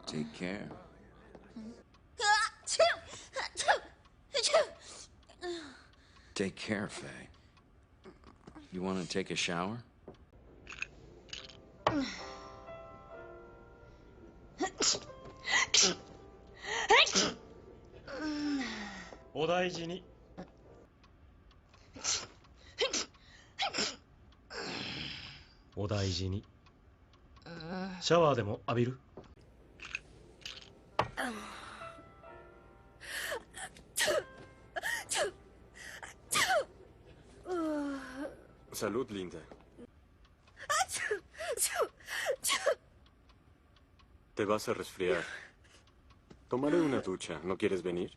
Take care. Take care, Faye. You want to take a shower? お大事に。お大事に。シャワーでも浴びる？ Salud, linda. Te vas a resfriar. Tomaré una ducha. ¿No quieres venir?